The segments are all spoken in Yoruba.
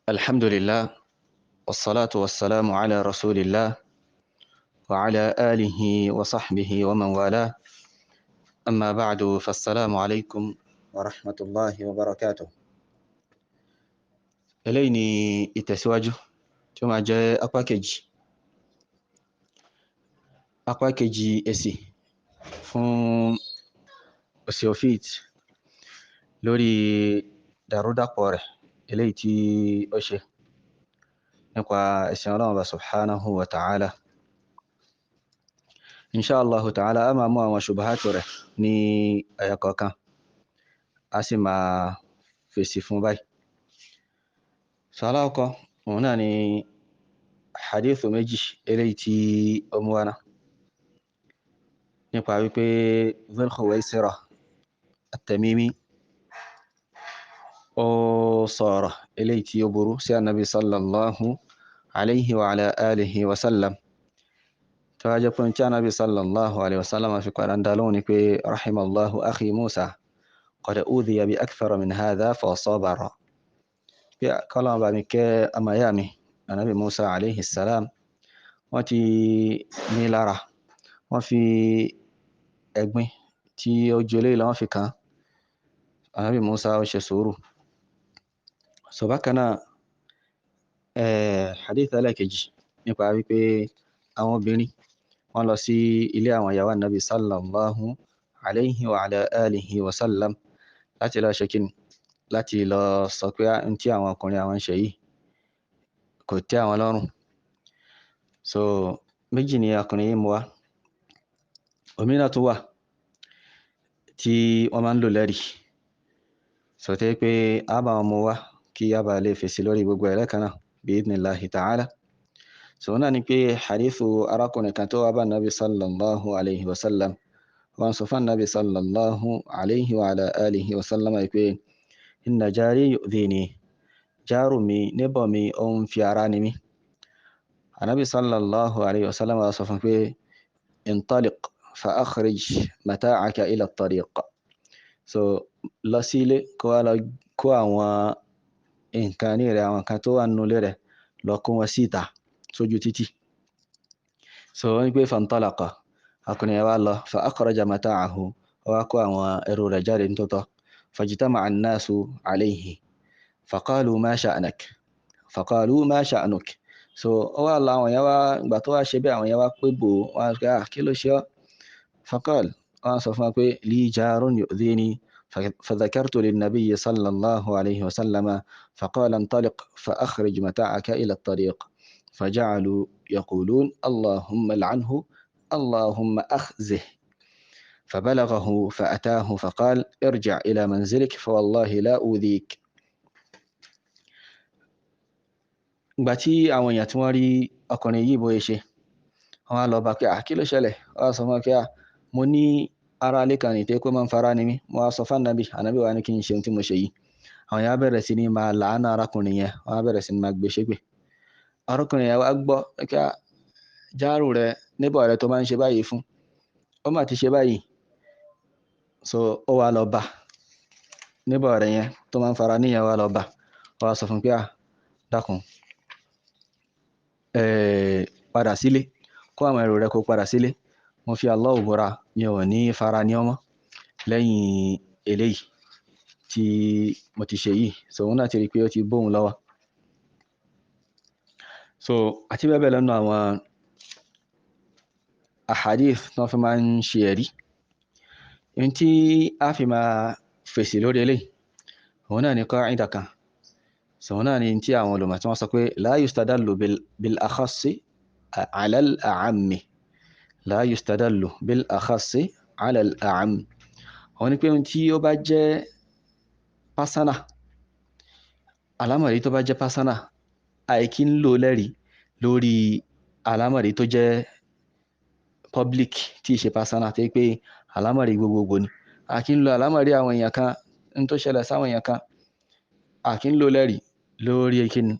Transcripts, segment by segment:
الحمد لله والصلاة والسلام على رسول الله وعلى آله وصحبه ومن والاه. أما بعد فالسلام عليكم ورحمة الله وبركاته. إليني ìtẹ̀síwájú tí ó máa jẹ́ apá kejì èsì fún Osteofit lórí dàrúdàpọ̀ rẹ̀ eléyìí tí ó ṣe nípa ẹ̀sìn Ọlọ́run subhanahu wa ta'ala. Insha Allah ta'ala a máa mú àwọn ṣubuhatu rẹ̀ ní ẹyọ kọ̀ọ̀kan a sì máa fèsì fún báyìí. Sàlákọ̀ òun náà ni hadithu méjì eléyìí tí ó mú wá náà nípa wípé Dhul Khuwaysirah at-Tamimi ó sọ̀rọ̀ eléyìí tí ó burú sí Ànábì sallallahu alayhi wa ala alihi wa sallam tó wá jẹ́ pé tí Ànábì sallallahu alayhi wa sallam fi padà dá lóhùn ní pé rahimallahu akhi Musa qad udhiya bi akthara min hadha fa sabara. Pé kọ́lọ́run bá mi kẹ́ ọmọ ìyá mi Ànábì Musa alayhi salam, wọ́n ti ní lára, wọ́n fi ẹ̀gbin tí ó ju eléyìí lọ wọ́n fi kàn Ànábì Musa ó ṣe sùúrù. So bákan náà hadith ẹlẹ́kejì nípa wípé àwọn obìnrin wọ́n lọ sí ilé àwọn ìyàwó Ànábì sallallahu alayhi wa ala alihi wa sallam láti lọ ṣe kíni, láti lọ sọ pé n tí àwọn ọkùnrin àwọn ń ṣe yìí kò tẹ́ àwọn lọ́rùn. So méjì ni ọkùnrin yìí mú wá, òmíràn tó wà tí wọ́n máa ń lò lẹ́rìí, so tẹ́ pé a bá wọn mú wá kí a bá lè fèsì lórí gbogbo ẹ̀rẹ́ kan náà bí idhnillahi ta'ala. So náà ni pé hadithu arákùnrin kan tó wá bá Nabi sallallahu alayhi wa sallam, wọ́n sọ fún Nabi sallallahu alayhi wa ala alihi wa sallam pé inna jari yu'dhini, jaru mi níbọ̀ mi ó ń fi ara ni mí. Ànábì sallallahu alayhi wa sallam sọ fún pé intaliq fa akhrij mata'aka ila at-tariq. So lọ sí ilé kó wá lọ kó àwọn nǹkan ní rẹ̀, àwọn nǹkan tó wà nínú ilé rẹ̀ lọ kó wọn síta sójú títì. So wọ́n ní pé fantalaqa, ọkùnrin yẹn wá lọ fa akhraja mata'ahu, ó wá kó àwọn ẹrù rẹ̀ jáde nítòótọ́. Fajtama'a an-nasu alayhi faqalu ma sha'nak, faqalu ma sha'nuk. So ó wá lọ àwọn yẹn wá, ìgbà tó wá ṣe bí àwọn yẹn wá pé bò wọ́n á pé kí ló ṣe ọ́. Faqal, wọ́n sọ fún wa pé li jarun yu'dhini فذكرت للنبي صلى الله عليه وسلم فقال انطلق فأخرج متاعك إلى الطريق. فجعلوا يقولون اللهم لعنه اللهم أخزه. فبلغه فأتاه فقال ارجع إلى منزلك فوالله لا أوذيك. ìgbà tí àwọn èèyàn tí wọ́n rí ọkùnrin yìí bóyá ṣe, wọ́n á lọ bá pé kí ló ṣẹlẹ̀, wọ́n á sọ fún pé mo ní ara ilé kan nìtẹ́ pé máa ń fara ni mí, mo wá sọ fún Ànábì wa ní kí n ṣe ohun tí mo ṣe yìí. Àwọn èèyàn bẹ̀rẹ̀ sí ní máa làánà arákùnrin yẹn, wọ́n á bẹ̀rẹ̀ sí ní máa gbé ṣépè. Arákùnrin yẹn wá gbọ́ pé járù rẹ níbọ̀ rẹ tó máa ń ṣe báyìí fún, ó mà ti ṣe báyìí. So ó wá lọ bá níbọ̀ rẹ yẹn tó máa ń fara níyẹn, wá lọ bá, ó wá sọ fún pé dákun padà sílé, kó àwọn ẹrù rẹ kó padà sílé, mo fi Allah búra mi ò ní fara ní ọmọ lẹ́yìn eléyìí tí mo ti ṣe yìí. So òun náà ti rí pé ó ti bóun lọ́wọ́. So àti bẹ́ẹ̀ bẹ́ẹ̀ lọ́nà àwọn ahadith tó fi máa ń ṣe ẹ̀rí. In tí a fi máa fèsì lórí eléyìí òun náà ni qaida kan. So òun náà ni tí àwọn olùmọ̀ tí wọ́n sọ pé la yustadallu bil akhassi ala al a'ammi, la yustadallu bil akhassi ala al a'ammi. Wọ́n ní pé ohun tí ó bá jẹ́ pásánà, alámọ̀rí tó bá jẹ́ pásánà, àìkí ń lò lẹ́rìí lórí alámọ̀rí tó jẹ́ public tí í ṣe pásánà, tí pé alámọ̀rí gbogbogbò ni. Àìkí ń lò alámọ̀rí àwọn èèyàn kan, ń tó ṣẹlẹ̀ sáwọn èèyàn kan, àìkí ń lò lẹ́rìí lórí kíni,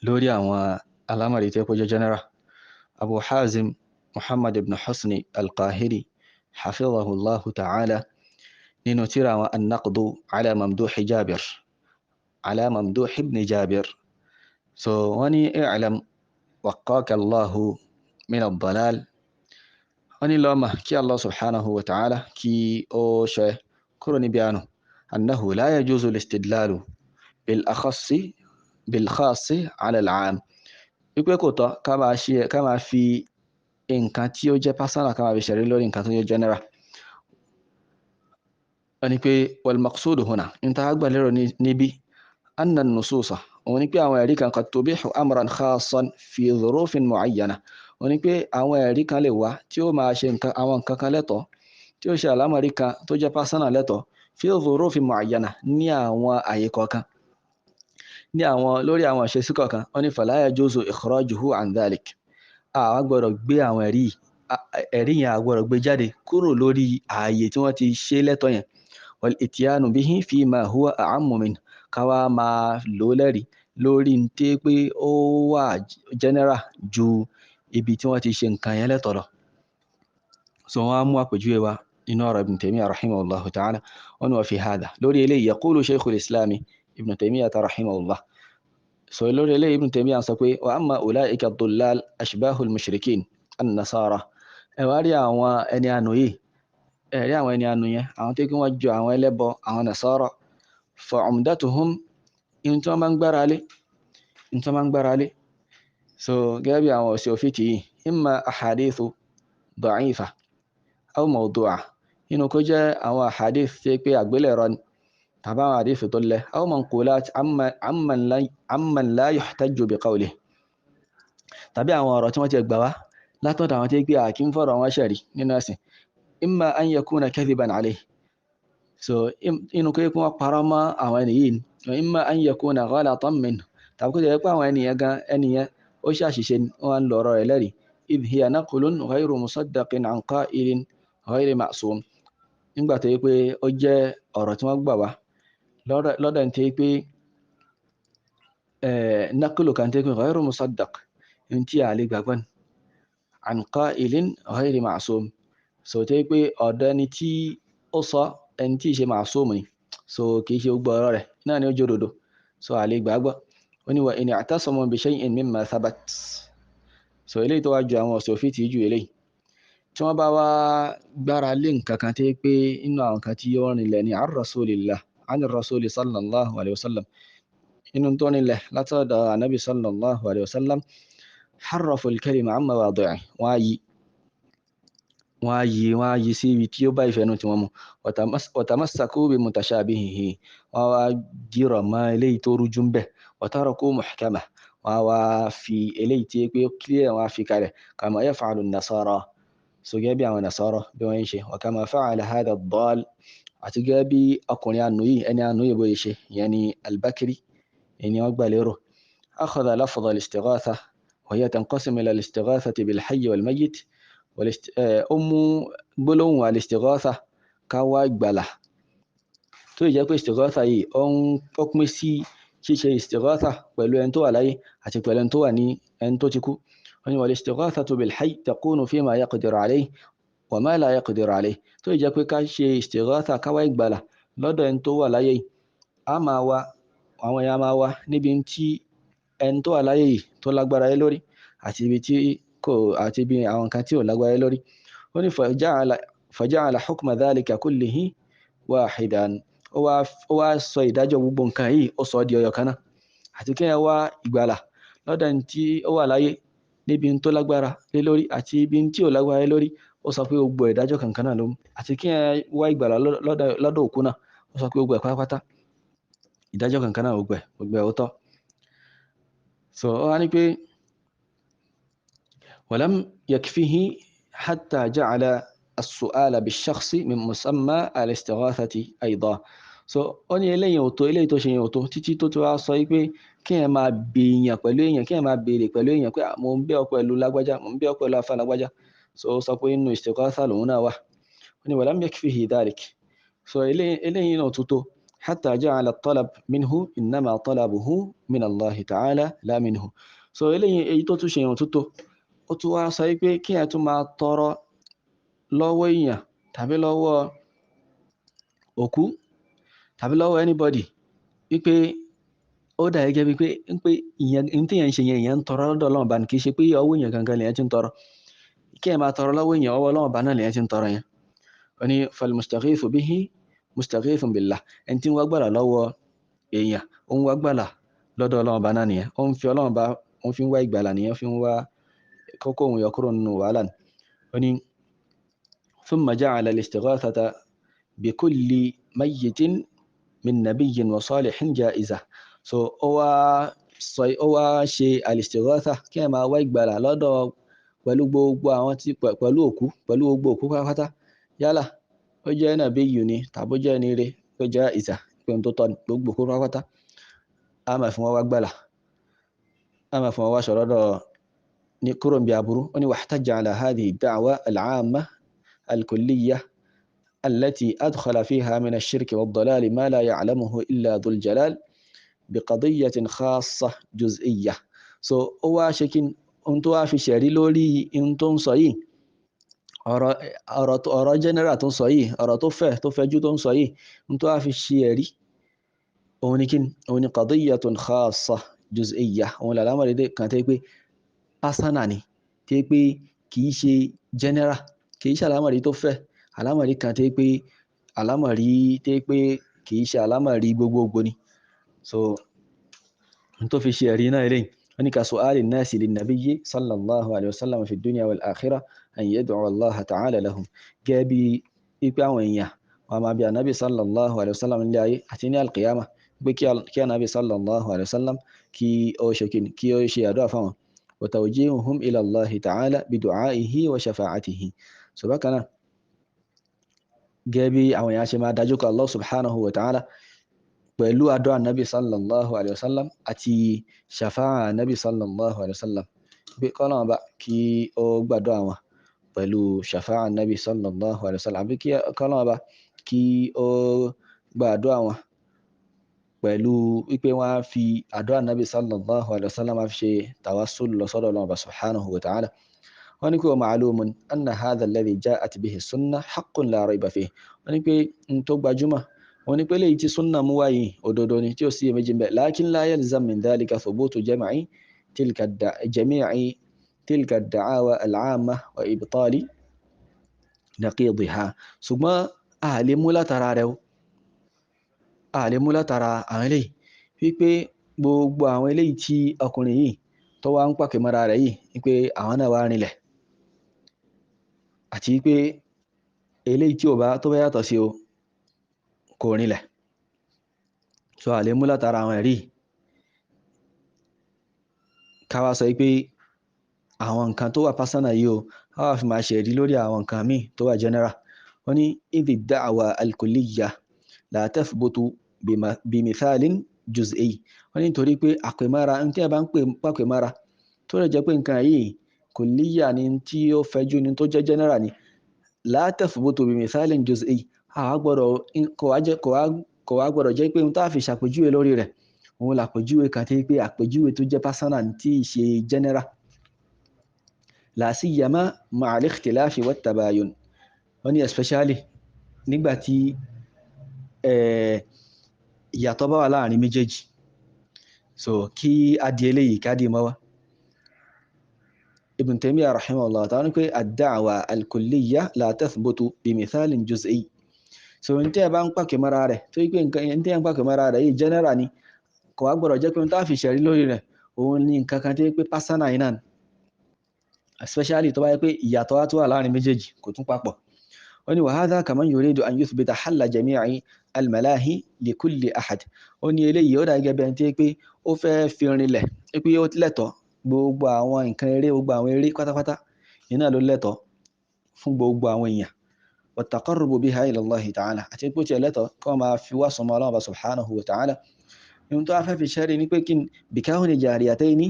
lórí àwọn alámọ̀rí tí ó jẹ́ general. Abu Hazim Muhammad ibn Husni al-Qahiri hafidhahullahu ta'ala nínú tírà àwọn an-Naqdu ala Mamduhi Jabir على ممدوح بن جابر. so وني اعلم وقاك الله من الضلال. وني لما كي الله سبحانه وتعالى كي أو شيء كرني بيانو أنه لا يجوز الاستدلال بالأخص بالخاص على العام. يقول كوتا كما شيء كما في إن كانت يوجد بسنا كما بشري لوري إن كانت يوجد جنرا. أني والمقصود هنا أنت أكبر لرو نبي أن النصوص ونكي أوائل كان قد تبيح أمرا خاصا في ظروف معينة. ونكي أوائل كان لوا تيو ما شنك أوان كالتو تيو شالا مريكا توجا باسانا لتو في ظروف معينة نيا وآيكوكا نيا ولوري أوان شسكوكا وني فلا يجوز إخراجه عن ذلك. أكبر بي أوائل ẹ̀rí yẹn àgbọ̀rọ̀ gbé jáde kúrò lórí ààyè tí wọ́n ti ṣe lẹ́tọ̀ yẹn. والإتيان به فيما هو أعم منه káwá máa lò lẹ́rìí lórí ń tẹ́ pé ó wà general ju ibi tí wọ́n ti ṣe nǹkan yẹn lẹ́tọ̀ lọ. so wọ́n á mú àpèjúwe wa nínú ọ̀rọ̀ Ibn Taymiyyah rahimahullahu ta'ala. wọ́n ní wa fi hadha lórí eléyìí yaqulu Shaykhul Islam Ibn Taymiyyah rahimahullah. so lórí eléyìí Ibn Taymiyyah sọ pé wa amma ulaika ad-dullal ashbahul mushrikin an-nasara. ẹ wá rí àwọn ẹni ànú yìí ẹ̀rí àwọn ẹni ànú yẹn àwọn tó kí wọ́n jọ àwọn ẹlẹ́bọ àwọn nasara. fa umdatuhum in tí wọ́n máa ń gbára lé so gẹ́gẹ́ bí àwọn òsì òfìtì yìí imma ahadithu da'ifa aw mawdu'a inú kó jẹ́ àwọn ahadith tí pé àgbélẹ̀rọ ni tàbí àwọn hadith tó lẹ̀ aw manqulat amman la yuhtajju bi qawlihi tàbí àwọn ọ̀rọ̀ tí wọ́n ti gbà wá látọ̀dọ̀ àwọn tí pé àkí ń fọ̀rọ̀ wọn ṣẹ̀rí nínú ẹ̀sìn imma an yakuna kadhiban alayhi. so inú kó yẹ kí wọ́n parọ́ mọ́ àwọn ẹni yìí imma an yakuna ghalatan minhu tàbí kó jẹ́ pé àwọn ènìyàn gan ènìyàn ó ṣàṣìṣe wọn ń lọ́rọ̀ rẹ̀ lẹ́rìí. idh hiya naqlun ghayru musaddaqin an qa'ilin ghayri ma'sum nígbà tó yẹ pé ó jẹ́ ọ̀rọ̀ tí wọ́n gbà wá lọ́dọ̀ tí pé naqlu kan tí pé ghayru musaddaq tí a lè gbàgbọ́ an qa'ilin ghayri ma'sum. so tó yẹ pé ọ̀dọ̀ ẹni tí ó sọ ẹni tí ṣe ma'sum ni so kì í ṣe gbọ́ ọ̀rọ̀ rẹ̀ náà ni ó jẹ́ òdodo so a lè gbàgbọ́. wọ́n ní wa in i'tasamu bi shay'in mimma thabat. so eléyìí tó wá ju àwọn ọ̀sẹ̀ òfin tí ju eléyìí tí wọ́n bá wá gbára lé nǹkan kan tí pé inú àwọn kan tí yóò rìnlẹ̀ ní an rasulillah an rasuli sallallahu alayhi wa sallam inú tó rìnlẹ̀ látọ̀dọ̀ anabi sallallahu alayhi wa sallam harrafu al-kalima an mawadi'i wọ́n á yí sí ibi tí ó bá ìfẹ́nu tí wọ́n mú wa tamassaku bi mutashabihihi wọ́n wá dìrọ̀ mọ́ eléyìí tó rújú ń bẹ̀ wa taraku muhkamah wọ́n wá fi eléyìí tí pé clear wọ́n fi kalẹ̀ kama yaf'alu an-nasara so gẹ́gẹ́ bí àwọn nasara bí wọ́n ń ṣe wa kama fa'ala hadha ad-dal àti gẹ́gẹ́ bí ọkùnrin ànú yìí ẹni ànú yìí bó ṣe ìyẹn ni al-Bakri ẹni wọ́n gbà lérò. akhadha lafdh al-istighatha wa hiya tanqasimu ila al-istighathati bil-hayy wal-mayyit ó mú gbólóhùn al-istighatha ká wá ìgbàlà tó jẹ́ pé istighatha yìí ó pín sí ṣíṣe istighatha pẹ̀lú ẹni tó wà láyé àti pẹ̀lú ẹni tó wà ní ẹni tó ti kú. wọ́n ní wal-istighathatu bil-hayy takunu fima yaqdiru alayhi wa ma la yaqdiru alayhi tó jẹ́ pé ká ṣe istighatha ká wá ìgbàlà lọ́dọ̀ ẹni tó wà láyé yìí a máa wá àwọn èèyàn máa wá níbi tí ẹni tó wà láyé yìí tó lágbára yé lórí àti ibi tí kò àti bí àwọn kan tí ò lágbára lórí. ó ní faja'ala hukma dhalika kullihi wahidan ó wá sọ ìdájọ́ gbogbo nǹkan yìí ó sọ di ọyọ kan náà àti kí ẹ wá ìgbàlà lọ́dọ̀ ẹni tí ó wà láyé níbi tó lágbára lé lórí àti ibi tí ò lágbára lé lórí ó sọ pé gbogbo ìdájọ́ kankan náà ló mú àti kí ẹ wá ìgbàlà lọ́dọ̀ òkú náà ó sọ pé gbogbo ẹ̀ pátápátá ìdájọ́ kankan náà gbogbo ẹ̀ ó tọ́. so ó wá ní pé ولم يكفه حتى جعل السؤال بالشخص من مسمى الاستغاثة أيضا. so ó ní eléyìí tó ṣe yẹn ò tó títí tó wá sọ pé kí ẹ máa béèyàn pẹ̀lú èèyàn kí ẹ máa béèrè pẹ̀lú èèyàn pé mo ń bẹ̀ ọ́ pẹ̀lú lágbájá mo ń bẹ̀ ọ́ pẹ̀lú afá lágbájá so ó sọ pé inú istighatha lòun náà wà. ó ní ولم يكفه ذلك so eléyìí náà tó حتى جعل الطلب منه إنما طلبه من الله تعالى لا منه. so eléyìí tó tún ṣe yẹn tó ó tún wá sọ pé kí ẹ tún máa tọrọ lọ́wọ́ èèyàn tàbí lọ́wọ́ òkú tàbí lọ́wọ́ anybody wípé ó dà gẹ́gẹ́ bíi pé ìyẹn tí yẹn ń ṣe yẹn ìyẹn ń tọrọ lọ́dọ̀ Ọlọ́run bá ní kì í ṣe pé ọwọ́ èèyàn gangan lèyẹn ti ń tọrọ kí ẹ máa tọrọ lọ́wọ́ èèyàn ọwọ́ Ọlọ́run bá náà lèyẹn ti ń tọrọ yẹn ó ní falmustaghithu bihi mustaghithun billah ẹni tí ń wá gbàlà lọ́wọ́ èèyàn ó ń wá gbàlà lọ́dọ̀ Ọlọ́run bá náà nìyẹn ó ń fi Ọlọ́run bá ó ń fi ń wá ìgbàlà nìyẹn fi ń wá kókó òun yọ kúrò nínú wàhálà ni ó ní thumma ja'ala al-istighathata bikulli mayyitin min nabiyyin wa salihin ja'iza so ó wá ṣe al-istighatha kí ẹ máa wá ìgbàlà lọ́dọ̀ pẹ̀lú gbogbo àwọn tí pẹ̀lú gbogbo òkú pátápátá yálà ó jẹ́ nàbíyù ni tàbí ó jẹ́ ẹni ire ó jẹ́ ìsà pé ohun tó tọ́ ni gbogbo òkú pátápátá a máa fi wọn wá gbàlà a máa fi wọn wá sọ̀rọ̀dọ̀ ní kúrò ń bí aburú ó ní wahtajja ala hadhihi ad-da'wa al-'amma al-kulliyya التي أدخل فيها من الشرك والضلال ما لا يعلمه إلا ذو الجلال بقضية خاصة جزئية so ó wá ṣe kí ohun tó wá fi ṣẹ̀rí lórí ohun tó ń sọ yìí ọ̀rọ̀ general tó ń sọ yìí ọ̀rọ̀ tó fẹ̀jú tó ń sọ yìí ohun tó wá fi ṣe ẹ̀rí òun ni kí òun ni qadiyyatun khassa juz'iyya òun làlámọ̀rí kan tẹ́ pé pásánà ni tẹ́ pé kìí ṣe general kìí ṣe àlámọ̀rí tó fẹ̀ àlámọ̀rí kan tẹ́ pé àlámọ̀rí tẹ́ pé kìí ṣe àlámọ̀rí gbogbogbò ni so ohun tó fi ṣe ẹ̀rí náà eléyìí wọ́n ní ka su'ali an-nasi lin-nabiyyi sallallahu alayhi wa sallam fi ad-dunya wal-akhirah an yad'u Allah ta'ala lahum gẹ́gẹ́ bí ipe àwọn èèyàn wọn máa bí anabi sallallahu alayhi wa sallam nílé ayé àti ní al-qiyamah pé kí anabi sallallahu alayhi wa sallam kí ó ṣe àdúrà fáwọn wa tawjihuhum ila Allah ta'ala bi du'a'ihi wa shafa'atihi so bákan náà gẹ́gẹ́ bí àwọn èèyàn ṣe máa dájú kọ Allah subhanahu wa ta'ala pẹ̀lú àdúrà nabi sallallahu alayhi wa sallam àti shafa'a nabi sallallahu alayhi wa sallam bí kọ́lọ́wọ́n bá kí ó gbàdúrà wọn pẹ̀lú shafa'a nabi sallallahu alayhi wa sallam àbí kí kọ́lọ́wọ́n bá kí ó gbàdúrà wọn pẹ̀lú wípé wọ́n á fi àdúrà nabi sallallahu alayhi wa sallam fi ṣe tawassul lọ sọ́dọ̀ Ọlọ́run bá subhanahu wa ta'ala wọ́n ní pé wa ma'lumun anna hadha alladhi ja'at bihi sunnah haqqun la rayba fihi wọ́n ní pé n tó gbajúmọ̀ wọ́n ní pé léyìí tí súnnà mú wáyé òdodo ni tí ó sì méjì bẹ́ẹ̀ lakin la yalzam min dhalika thubutu jami'i tilka ad-da'awa al-'amma wa ibtali naqidiha ṣùgbọ́n a lè mú látara rẹ̀ a lè mú látara àwọn eléyìí wípé gbogbo àwọn eléyìí tí ọkùnrin yìí tó wá ń pàkè mọ́ra rẹ̀ yìí wípé àwọn náà wá rinlẹ̀ àti wípé eléyìí tí tó bá yàtọ̀ sí o kò rinlẹ̀ so a lè mú látara àwọn ẹ̀rí káwá sọ pé àwọn nǹkan tó wà pásánà yìí o a wà fi máa ṣe ẹ̀rí lórí àwọn nǹkan míì tó wà general wọ́n ní idhi da'wa al-kulliyya la tathbutu bimithalin juz'i wọ́n ní nítorí pé àpèmára ní tí a bá ń pàpèmára tó rẹ̀ jẹ́ pé nǹkan yìí kulliyya ni tí ó fẹ̀jú ni tó jẹ́ general ni la tathbutu bimithalin juz'i kò wá gbọ́dọ̀ jẹ́ pé ohun tá a fi ṣàpèjúwe lórí rẹ̀ òun làpèjúwe kan tí pé àpèjúwe tó jẹ́ personal tí í ṣe general la siyama ma'a al-ikhtilafi wat-tabayun wọ́n ní especially nígbà tí ìyàtọ̀ bá wà láàrin méjèèjì so kí adìẹ eléyìí káàdì mọ́wá Ibn Taymiyyah rahimahullah ta'ala pé ad-da'wa al-kulliyya la tathbutu bimithalin juz'i so n tí ẹ bá ń pàkè mọ́ra rẹ̀ tó yí pé nǹkan tí ẹ ń pàkè mọ́ra rẹ̀ yìí general ni kò wá gbọ́dọ̀ jẹ́ pé n tá fi ṣẹ̀rí lórí rẹ̀ òun ní nǹkan kan tí pé personal iná especially tó bá yẹ pé ìyàtọ̀ wá tó wà láàrin méjèèjì kò tún papọ̀ wọ́n ní wa hadha kaman yuridu an yuthbita halla jami'i al-malahi li kulli ahad ó ní eléyìí ó dà gẹ́gẹ́ bí ẹni tí pé ó fẹ́ fi rinlẹ̀ pé ó lẹ́tọ̀ọ́ gbogbo àwọn nǹkan eré gbogbo àwọn eré pátápátá iná ló lẹ́tọ̀ọ́ fún gbogbo àwọn èèyàn والتقرب بها إلى الله تعالى أتيكو تيالتو كما في وصم الله سبحانه وتعالى ينتعف في الشهر نكوكين بكون جاريتين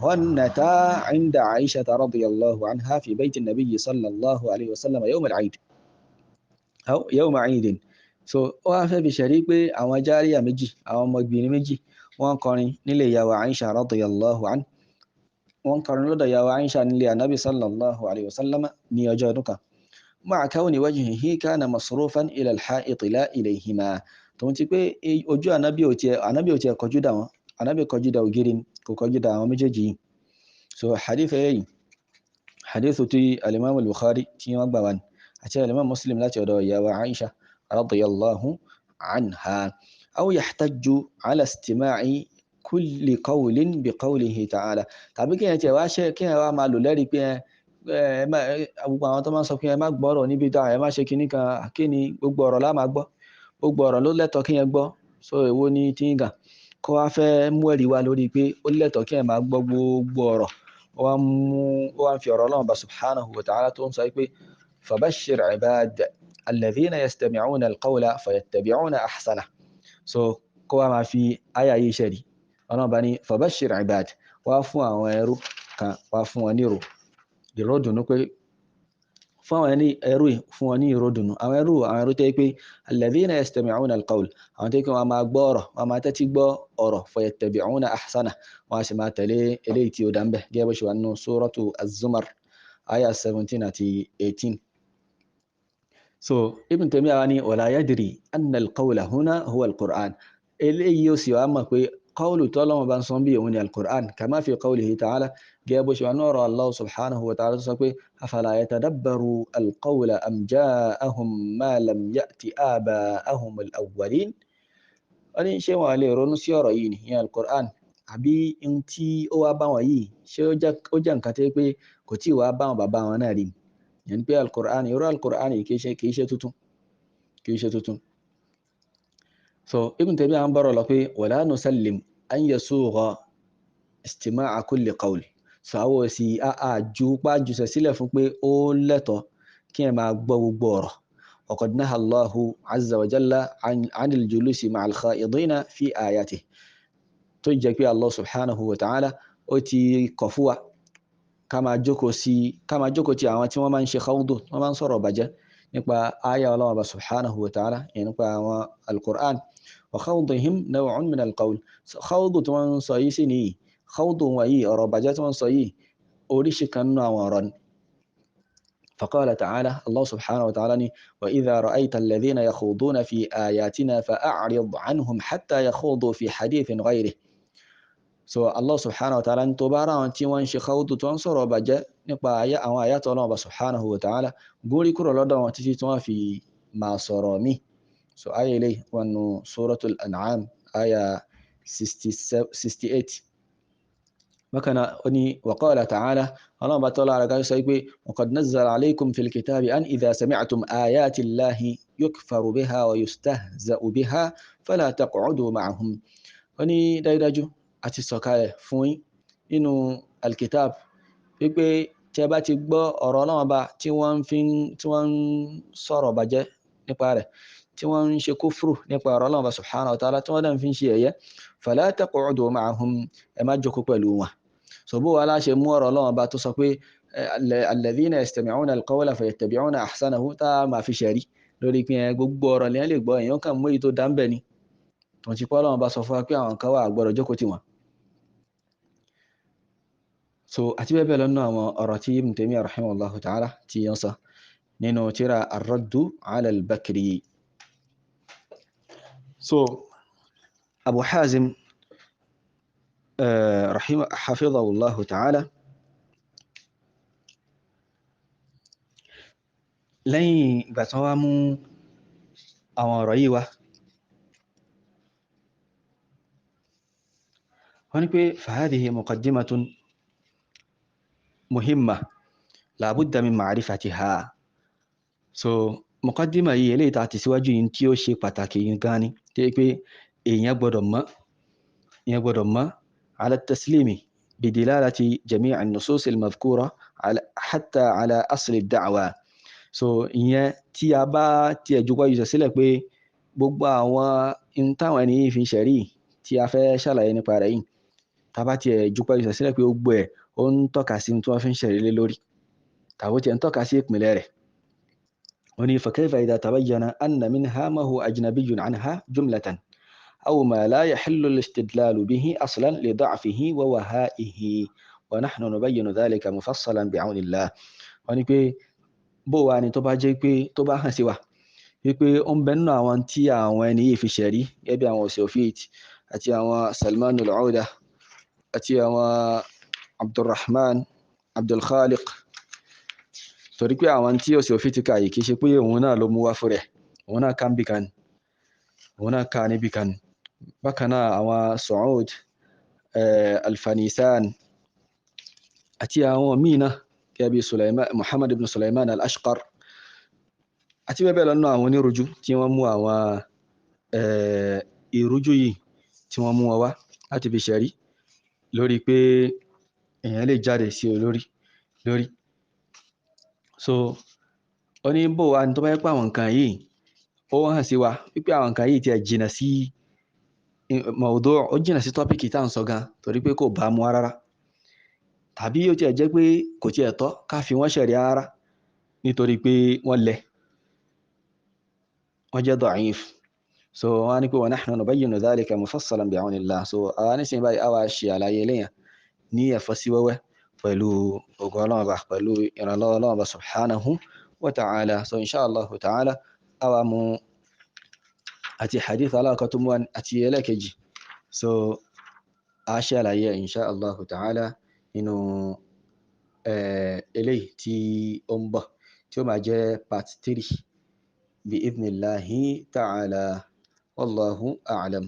غنتا عند عائشة رضي الله عنها في بيت النبي صلى الله عليه وسلم يوم العيد أو يوم عيد so ó wá fẹ́ fi ṣẹ̀rí pé àwọn járíyà méjì àwọn ọmọbìnrin méjì wọ́n kọrin nílé ìyàwó Aisha radiyallahu anha wọ́n kọrin lọ́dọ̀ ìyàwó Aisha nílé Ànábì sallallahu alayhi wa sallam ní ọjọ́ ọdún kan مع كون وجهه كان مصروفا إلى الحائط لا إليهما tó ń ti pé ojú ànábì ò tiẹ̀ kọjú dà wọ́n Ànábì kọjú da ògiri kò kọjú da àwọn méjèèjì yìí. So hadith eléyìí hadith tí al-Imam al-Bukhari tí wọ́n gbà wá ní àti al-Imam Muslim láti ọ̀dọ̀ ìyá wa Aisha radiyallahu anha. Aw yahtajju ala istima'i kulli qawlin bi qawlihi ta'ala. Tàbí kí ẹ tiẹ̀ wá ṣe kí ẹ wá máa lò lẹ́rìí pé gbogbo àwọn tó máa ń sọ pé ẹ má gbọ́rọ̀ níbi dáa ẹ má ṣe kinní kan kí ni gbogbo ọ̀rọ̀ lá máa gbọ́ gbogbo ọ̀rọ̀ ló lẹ́tọ̀ọ́ kí ẹ gbọ́. So èwo ni tí ń gà kó wá fẹ́ mú ẹ̀rí wá lórí pé ó lẹ́tọ̀ọ́ kí ẹ máa gbọ́ gbogbo ọ̀rọ̀ ó wá ń fi ọ̀rọ̀ Ọlọ́run bá subhanahu wa ta'ala tó ń sọ pé fabashshir ibad alladhina yastami'una alqawla fayattabi'una ahsana. So kó wá máa fi àyà yìí ṣẹ̀rí Ọlọ́run bá ní fabashshir ibad wá fún àwọn ẹrú kan wá fún wọn ní ìró dùnú pé fún àwọn ẹrú fún wọn ní ìró dùnú àwọn ẹrú tẹ́ pé alladhina yastami'una alqawl àwọn tẹ́ pé wọ́n máa gbọ́ ọ̀rọ̀ wọ́n máa tẹ́tí gbọ́ ọ̀rọ̀ fayattabi'una ahsana wọ́n á sì máa tẹ̀lé eléyìí tí ó dá ń bẹ̀ gẹ́gẹ́ bó ṣe wà nínú suratu az-zumar aya 17 àti 18. So Ibn Taymiyyah wá ní wala yadri anna alqawla huna huwa alquran eléyìí ó sì wá mọ̀ pé qawlu tọ́lọ́wọ́n bá ń sọ bí òun ni alquran kama fi qawlihi ta'ala gẹ́gẹ́ bó ṣe wà nínú ọ̀rọ̀ Allah subhanahu wa ta'ala tó sọ pé afala yatadabbaru alqawla am ja'ahum ma lam ya'ti aba'ahum al-awwalin. Wọ́n ní ṣé wọ́n lè ronú sí ọ̀rọ̀ yìí ní alquran àbí in tí ó wá bá wọn yìí ṣé ó jẹ́ nǹkan tẹ́ pé kò tí wá bá wọn bàbá wọn náà rí yẹn pé alquran irú alquran yìí kìí ṣe tuntun. So Ibn Taymiyyah ń bọ̀rọ̀ lọ pé wala nusallim an yasugha istima'a kulli qawl. So àwọn sì àjú pàjùsẹ̀ sílẹ̀ fún pé ó lẹ́tọ̀ọ́ kí ẹ máa gbọ́ gbogbo ọ̀rọ̀. وقد نهى الله عز وجل عن الجلوس مع الخائضين في آياته. tó jẹ́ pé Allah subhanahu wa ta'ala ó ti kọ̀ fún wa ká máa jókòó ti àwọn tí wọ́n máa ń ṣe khawdu wọ́n máa ń sọ̀rọ̀ bàjẹ́ nípa aya Allah subhanahu wa ta'ala nípa àwọn al-Qur'an wa khawdihim naw'un min al-qawl. Khawdu tí wọ́n sọ yìí sí nìyí khawdu wọn yìí ọ̀rọ̀ bàjẹ́ tí wọ́n sọ yìí oríṣi kan nínú àwọn ọ̀rọ̀ ni. فقال تعالى الله سبحانه وتعالى وإذا رأيت الذين يخوضون في آياتنا فأعرض عنهم حتى يخوضوا في حديث غيره. So Allah subhanahu wa ta'ala tó bá ra wọn tí wọ́n ṣe khawdu tó ń sọ̀rọ̀ bàjẹ́ nípa àwọn àyàtọ̀ Ọlọ́run subhanahu wa ta'ala gúrí kúrò lọ́dọ̀ wọn títí tí wọ́n fi máa sọ̀rọ̀ mí. So ayé ilé wọn nù suratul an'am aya 68. بكنا أني وقال تعالى الله بطل على قال سيقول وقد نزل عليكم في الكتاب أن إذا سمعتم آيات الله يكفر بها ويستهزأ بها فلا تقعدوا معهم. أني دايداجو أتسوكاي فوين إنه الكتاب يقول تباتي بو أورولا با تيوان صاروا بجة نقاره تيوان شكفروا نقاره الله سبحانه وتعالى تيوان فين شيء فلا تقعدوا معهم أما جوكو بلوما. So bó wá láṣẹ mú ọ̀rọ̀ Ọlọ́run bá tó sọ pé alladhina yastami'una alqawla fayattabi'una ahsanahu tá máa fi ṣẹ̀rí lórí pé gbogbo ọ̀rọ̀ lẹ́yìn lè gbọ́ èèyàn kàn mú èyí tó dá ń bẹ̀ ni tó ti pọ́ Ọlọ́run bá sọ fún wa pé àwọn kan wà gbọ́dọ̀ jókòó tì wọ́n. So àti bẹ́ẹ̀ bẹ́ẹ̀ lọ́nà àwọn ọ̀rọ̀ tí Ibn Taymiyyah rahimahullahu ta'ala tí yẹn sọ nínú tírà ar-raddu 'ala al-Bakri. So Abu Hazim حفظه الله تعالى lẹ́yìn ìgbà tí wọ́n wá mú àwọn ọ̀rọ̀ yìí wá wọ́n ní pé فهذه مقدمة مهمة لا بد من معرفتها. So muqaddima yìí eléyìí tá ti síwájú yìí tí ó ṣe pàtàkì gan ni tí pé èèyàn gbọ́dọ̀ mọ̀ على التسليم بدلالة جميع النصوص المذكورة حتى على أصل الدعوة. So ìyẹn tí a bá tí ẹ jùgbọ́ yìí sílẹ̀ pé gbogbo àwọn ìntàwọn ẹni yìí fi ṣẹ̀rí tí a fẹ́ ṣàlàyé nípa rẹ̀ yìí tá bá tí ẹ jùgbọ́ yìí sílẹ̀ pé gbogbo ẹ̀ ó ń tọ́ka sí tí wọ́n fi ṣẹ̀rí lé lórí tàbí tí ẹ ń tọ́ka sí ìpìlẹ̀ rẹ̀. wọ́n ní فكيف إذا تبين أن منها ما هو أجنبي عنها جملة أو ما لا يحل الاستدلال به أصلا لضعفه ووهائه ونحن نبين ذلك مفصلا بعون الله. wọ́n ní pé bó wá ní tó bá jẹ́ pé tó bá hàn sí wa wípé ó ń bẹ nínú àwọn tí àwọn ẹni yìí fi ṣẹ̀rí gẹ́gẹ́ bí àwọn Sufi àti àwọn Salman al-Auda àti àwọn Abdulrahman Abdulkhaliq, torí pé àwọn tí ó sì òfin ti kà yìí kì í ṣe pé òun náà ló mú wá fún rẹ̀, òun náà kà níbì kan, òun náà kà níbì kan. Bákan náà àwọn Saud Al-Fanisan àti àwọn míì náà gẹ́gẹ́ bí Muhammad ibn Sulaiman al-Ashqar àti bẹ́ẹ̀ bẹ́ẹ̀ lọ nínú àwọn onírújú tí wọ́n mú àwọn ìrújú yìí tí wọ́n mú wọn wá láti fi ṣẹ̀rí lórí pé èèyàn lè jáde sí olórí lórí. So ó ní bó wa ní tó bá yẹ pé àwọn nǹkan yìí ó hàn sí wa wípé àwọn nǹkan yìí ti ẹ̀ jìnà sí mawdu', ó jìnà sí tọ́pìkì tá à ń sọ gan, torí pé kò bá mu rárá, tàbí ó ti ẹ̀ jẹ́ pé kò tiẹ̀ tọ́ ká fi wọ́n ṣẹ̀rí rárá nítorí pé wọ́n lẹ̀, wọ́n jẹ́ da'if. So wọ́n á ní pé wa nahnu nubayyinu dhalika mufassalan bi'awnillah. So àwa nísìnyí báyìí àwa ṣe àlàyé eléyàn ní ẹ̀fọ́ sí wẹ́wẹ́ pẹ̀lú ògo Ọlọ́run Ọba, pẹ̀lú ìrànlọ́wọ́ Ọlọ́run Ọba subhanahu wa ta'ala. So inshallah ta'ala àwa mú àti hadith alákọ̀ọ́ tó mú wa àti ẹlẹ́kejì, so a ṣe àlàyé inshallah ta'ala nínú eléyìí tí ó ń bọ̀ tí ó máa jẹ́ part 3 bi idhnillahi ta'ala. Wallahu a'lam.